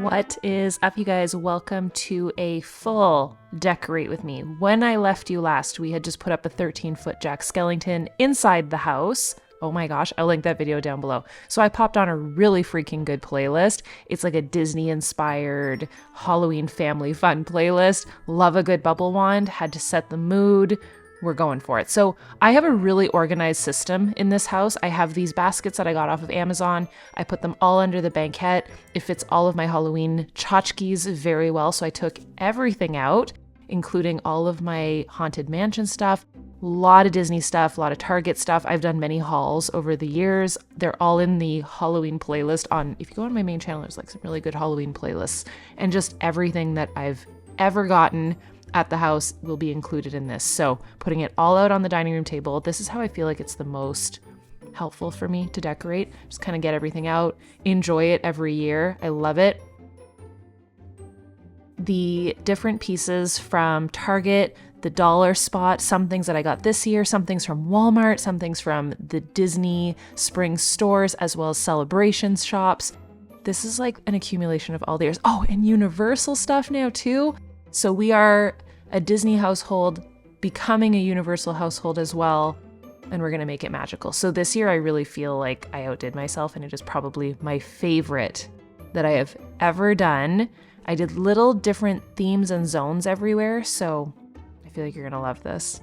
What is up, you guys? Welcome to a full decorate with me. When I left you last, we had just put up a 13-foot Jack Skellington inside the house. Oh my gosh, I'll link that video down below. So I popped on a really freaking good playlist. It's like a Disney-inspired Halloween family fun playlist. Love a good bubble wand, had to set the mood. We're going for it. So I have a really organized system in this house. I have these baskets that I got off of Amazon. I put them all under the banquette. It fits all of my Halloween tchotchkes very well. So I took everything out, including all of my Haunted Mansion stuff, a lot of Disney stuff, a lot of Target stuff. I've done many hauls over the years. They're all in the Halloween playlist on, if you go on my main channel, there's like some really good Halloween playlists, and just everything that I've ever gotten at the house will be included in this. So putting it all out on the dining room table, this is how I feel like it's the most helpful for me to decorate. Just kind of get everything out, enjoy it every year. I love it. The different pieces from Target, the dollar spot, some things that I got this year, some things from Walmart, some things from the Disney spring stores, as well as celebrations shops. This is like an accumulation of all the years. Oh, and Universal stuff now too. So we are a Disney household becoming a Universal household as well, and we're going to make it magical. So this year I really feel like I outdid myself, and it is probably my favorite that I have ever done. I did little different themes and zones everywhere, so I feel like you're going to love this.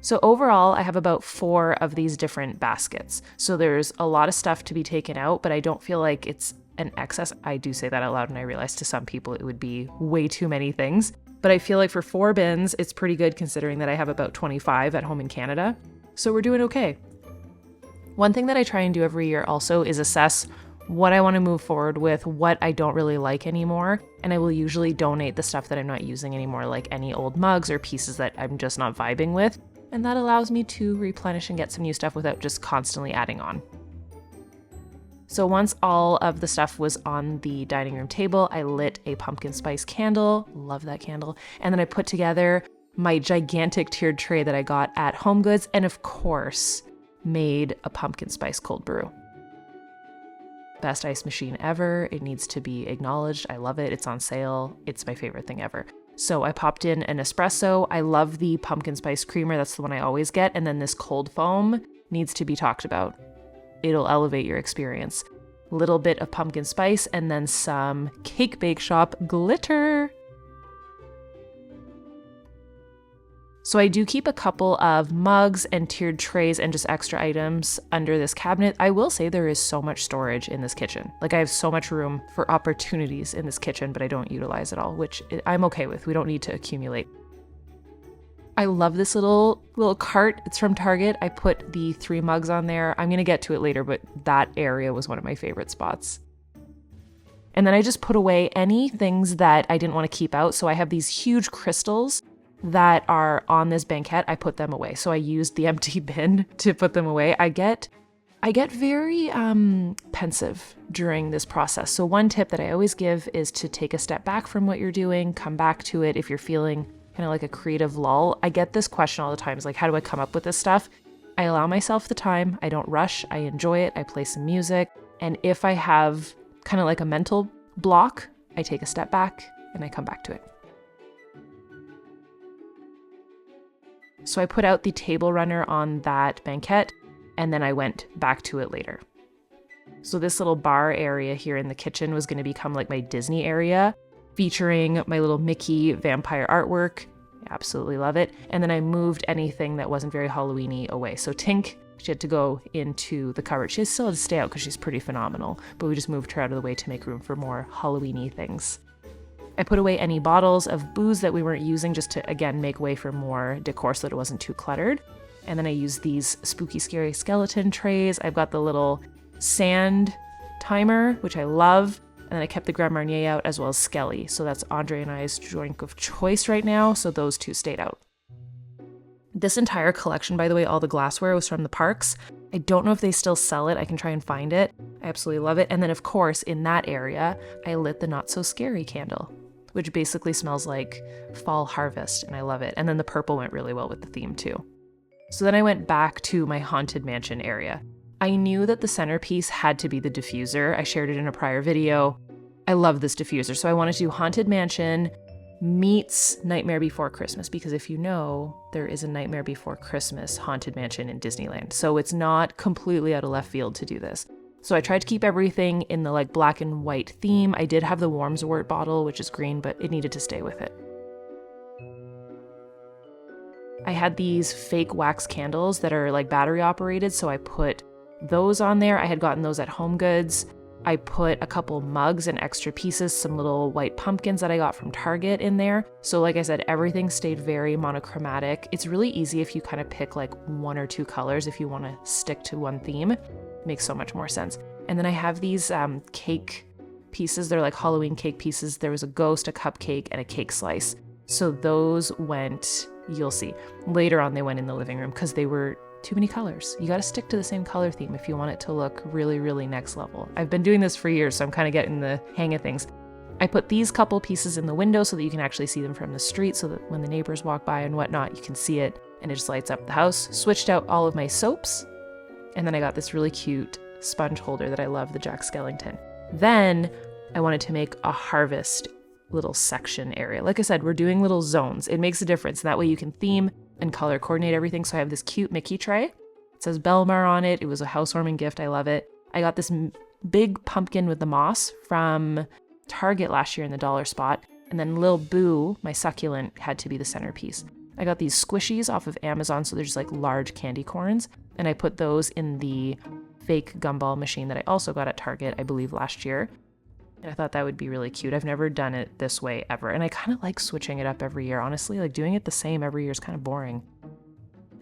So overall, I have about 4 of these different baskets. So there's a lot of stuff to be taken out, but I don't feel like it's an excess. I do say that out loud, and I realize to some people it would be way too many things. But I feel like for 4 bins, it's pretty good considering that I have about 25 at home in Canada. So we're doing okay. One thing that I try and do every year also is assess what I want to move forward with, what I don't really like anymore, and I will usually donate the stuff that I'm not using anymore, like any old mugs or pieces that I'm just not vibing with. And that allows me to replenish and get some new stuff without just constantly adding on. So once all of the stuff was on the dining room table, I lit a pumpkin spice candle. Love that candle. And then I put together my gigantic tiered tray that I got at HomeGoods, and of course, made a pumpkin spice cold brew. Best ice machine ever. It needs to be acknowledged. I love it. It's on sale. It's my favorite thing ever. So I popped in an espresso. I love the pumpkin spice creamer. That's the one I always get. And then this cold foam needs to be talked about. It'll elevate your experience. Little bit of pumpkin spice and then some Cake Bake Shop glitter. So I do keep a couple of mugs and tiered trays and just extra items under this cabinet. I will say there is so much storage in this kitchen. Like I have so much room for opportunities in this kitchen, but I don't utilize it all, which I'm okay with. We don't need to accumulate. I love this little cart. It's from Target. I put the 3 mugs on there. I'm going to get to it later, but that area was one of my favorite spots. And then I just put away any things that I didn't want to keep out. So I have these huge crystals that are on this banquette. I put them away. So I used the empty bin to put them away. I get very pensive during this process. So one tip that I always give is to take a step back from what you're doing, come back to it if you're feeling kind of like a creative lull. I get this question all the time. It's like, how do I come up with this stuff? I allow myself the time. I don't rush. I enjoy it. I play some music. And if I have kind of like a mental block, I take a step back and I come back to it. So I put out the table runner on that banquette, and then I went back to it later. So this little bar area here in the kitchen was going to become like my Disney area, featuring my little Mickey vampire artwork. I absolutely love it. And then I moved anything that wasn't very Halloween-y away. So Tink, she had to go into the cupboard. She still had to stay out because she's pretty phenomenal, but we just moved her out of the way to make room for more Halloween-y things. I put away any bottles of booze that we weren't using just to, again, make way for more decor so that it wasn't too cluttered. And then I used these spooky, scary skeleton trays. I've got the little sand timer, which I love. And then I kept the Grand Marnier out as well as Skelly. So that's Andre and I's drink of choice right now. So those 2 stayed out. This entire collection, by the way, all the glassware was from the parks. I don't know if they still sell it. I can try and find it. I absolutely love it. And then, of course, in that area, I lit the Not So Scary candle, which basically smells like fall harvest, and I love it. And then the purple went really well with the theme too. So then I went back to my Haunted Mansion area. I knew that the centerpiece had to be the diffuser. I shared it in a prior video. I love this diffuser. So I wanted to do Haunted Mansion meets Nightmare Before Christmas, because if you know, there is a Nightmare Before Christmas Haunted Mansion in Disneyland. So it's not completely out of left field to do this. So I tried to keep everything in the like black and white theme. I did have the Wormswort bottle, which is green, but it needed to stay with it. I had these fake wax candles that are like battery operated, so I put those on there. I had gotten those at Home Goods. I put a couple mugs and extra pieces, some little white pumpkins that I got from Target in there. So like I said, everything stayed very monochromatic. It's really easy if you kind of pick like one or two colors if you want to stick to one theme. It makes so much more sense. And then I have these cake pieces. They're like Halloween cake pieces. There was a ghost, a cupcake, and a cake slice. So those went, you'll see. Later on, they went in the living room because they were too many colors. You got to stick to the same color theme if you want it to look really, really next level. I've been doing this for years, so I'm kind of getting the hang of things. I put these couple pieces in the window so that you can actually see them from the street, so that when the neighbors walk by and whatnot, you can see it and it just lights up the house. Switched out all of my soaps, and then I got this really cute sponge holder that I love, the Jack Skellington. Then I wanted to make a harvest little section area. Like I said, we're doing little zones. It makes a difference. That way you can theme and color coordinate everything. So I have this cute Mickey tray. It says Bellemare on it. It was a housewarming gift. I love it. I got this big pumpkin with the moss from Target last year in the dollar spot. And then Lil Boo, my succulent, had to be the centerpiece. I got these squishies off of Amazon. So they're just like large candy corns. And I put those in the fake gumball machine that I also got at Target, I believe last year. And I thought that would be really cute. I've never done it this way ever. And I kind of like switching it up every year. Honestly, like doing it the same every year is kind of boring.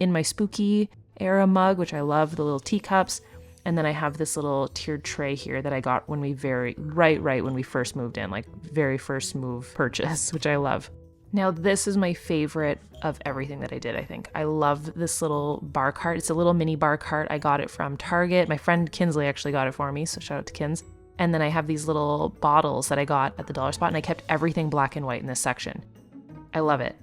In my spooky era mug, which I love, the little teacups. And then I have this little tiered tray here that I got when we right when we first moved in, like very first move purchase, which I love. Now, this is my favorite of everything that I did, I think. I love this little bar cart. It's a little mini bar cart. I got it from Target. My friend Kinsley actually got it for me, so shout out to Kins. And then I have these little bottles that I got at the dollar spot, and I kept everything black and white in this section. I love it.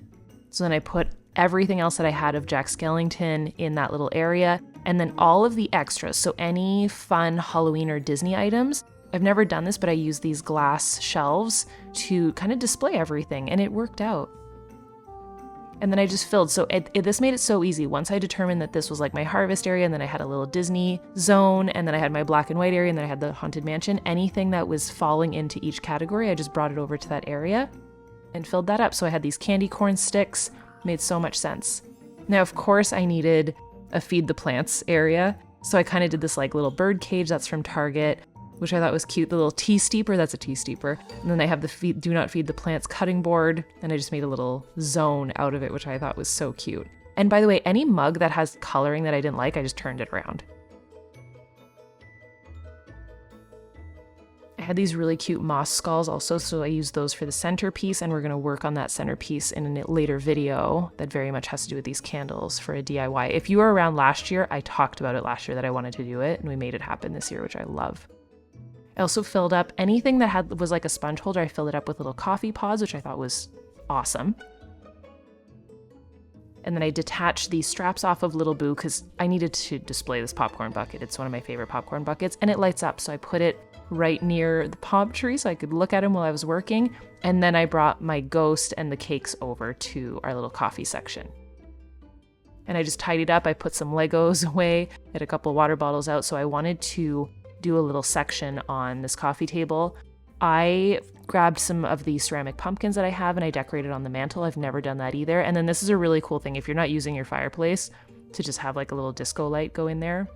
So then I put everything else that I had of Jack Skellington in that little area, and then all of the extras. So any fun Halloween or Disney items. I've never done this, but I used these glass shelves to kind of display everything, and it worked out. And then I just filled. So this made it so easy. Once I determined that this was like my harvest area, and then I had a little Disney zone, and then I had my black and white area, and then I had the Haunted Mansion, anything that was falling into each category, I just brought it over to that area and filled that up. So I had these candy corn sticks. Made so much sense. Now, of course, I needed a feed the plants area. So I kind of did this like little bird cage that's from Target, which I thought was cute. The little tea steeper, that's a tea steeper. And then they have the do not feed the plants cutting board. And I just made a little zone out of it, which I thought was so cute. And by the way, any mug that has coloring that I didn't like, I just turned it around. I had these really cute moss skulls also, so I used those for the centerpiece, and we're going to work on that centerpiece in a later video that very much has to do with these candles for a DIY. If you were around last year, I talked about it last year that I wanted to do it, and we made it happen this year, which I love. I also filled up anything that was like a sponge holder. I filled it up with little coffee pods, which I thought was awesome. And then I detached these straps off of Little Boo because I needed to display this popcorn bucket. It's one of my favorite popcorn buckets, and it lights up. So I put it right near the palm tree so I could look at him while I was working. And then I brought my ghost and the cakes over to our little coffee section. And I just tidied up. I put some Legos away, had a couple water bottles out. So I wanted to do a little section on this coffee table. I grabbed some of the ceramic pumpkins that I have and I decorated on the mantle. I've never done that either. And then this is a really cool thing if you're not using your fireplace to just have like a little disco light go in there.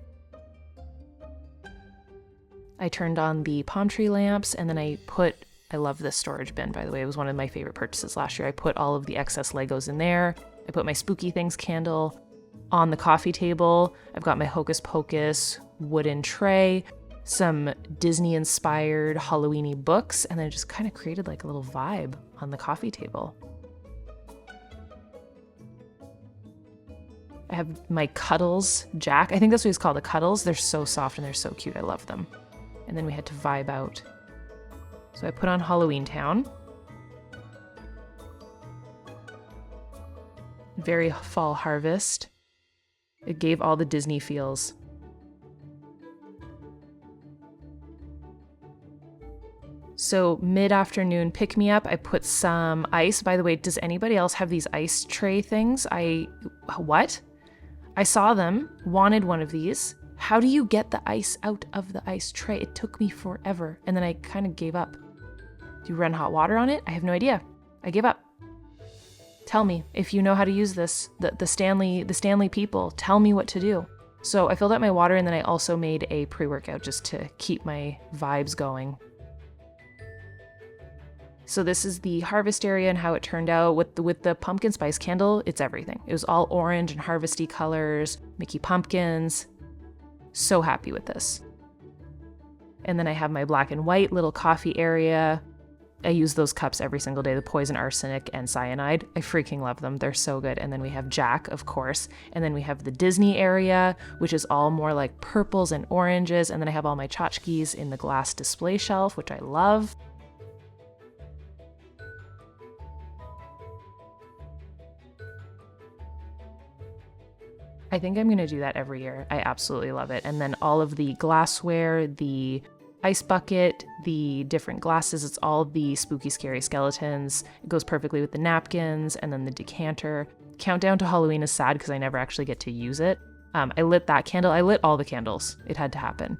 I turned on the palm tree lamps, and then I love this storage bin, by the way. It was one of my favorite purchases last year. I put all of the excess Legos in there. I put my Spooky Things candle on the coffee table. I've got my Hocus Pocus wooden tray, some Disney-inspired Halloween-y books, and then it just kind of created like a little vibe on the coffee table. I have my Cuddles Jack. I think that's what he's called, the Cuddles. They're so soft and they're so cute. I love them. And then we had to vibe out. So I put on Halloween Town. Very fall harvest. It gave all the Disney feels. So mid-afternoon pick-me-up, I put some ice. By the way, does anybody else have these ice tray things? What? I saw them, wanted one of these. How do you get the ice out of the ice tray? It took me forever, and then I kind of gave up. Do you run hot water on it? I have no idea. I gave up. Tell me if you know how to use this. The Stanley people, tell me what to do. So I filled up my water, and then I also made a pre-workout just to keep my vibes going. So this is the harvest area and how it turned out with the pumpkin spice candle. It's everything. It was all orange and harvesty colors, Mickey pumpkins. So happy with this. And then I have my black and white little coffee area. I use those cups every single day, the poison arsenic and cyanide. I freaking love them. They're so good. And then we have Jack, of course. And then we have the Disney area, which is all more like purples and oranges. And then I have all my tchotchkes in the glass display shelf, which I love. I think I'm going to do that every year. I absolutely love it. And then all of the glassware, the ice bucket, the different glasses, it's all the spooky, scary skeletons. It goes perfectly with the napkins and then the decanter. Countdown to Halloween is sad because I never actually get to use it. I lit that candle. I lit all the candles. It had to happen.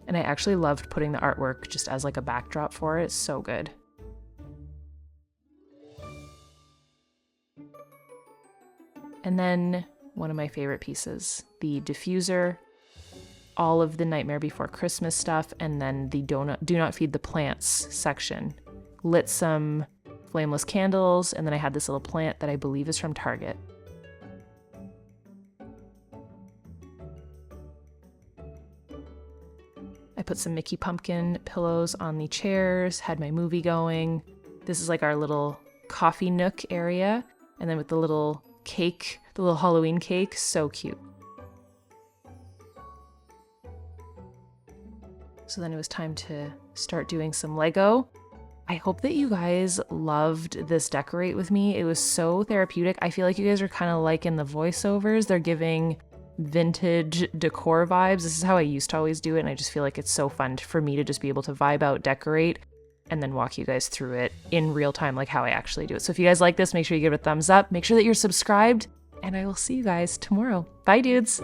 And I actually loved putting the artwork just as like a backdrop for it. It's so good. And then one of my favorite pieces, the diffuser, all of the Nightmare Before Christmas stuff, and then the Do Not Feed the Plants section. Lit some flameless candles, and then I had this little plant that I believe is from Target. I put some Mickey pumpkin pillows on the chairs, had my movie going. This is like our little coffee nook area, and then with the little cake, the little Halloween cake, so cute. So then it was time to start doing some Lego. I hope that you guys loved this decorate with me. It was so therapeutic. I feel like you guys are kind of liking the voiceovers. They're giving vintage decor vibes. This is how I used to always do it, and I just feel like it's so fun for me to just be able to vibe out, decorate, and then walk you guys through it in real time, like how I actually do it. So if you guys like this, make sure you give it a thumbs up. Make sure that you're subscribed, and I will see you guys tomorrow. Bye, dudes.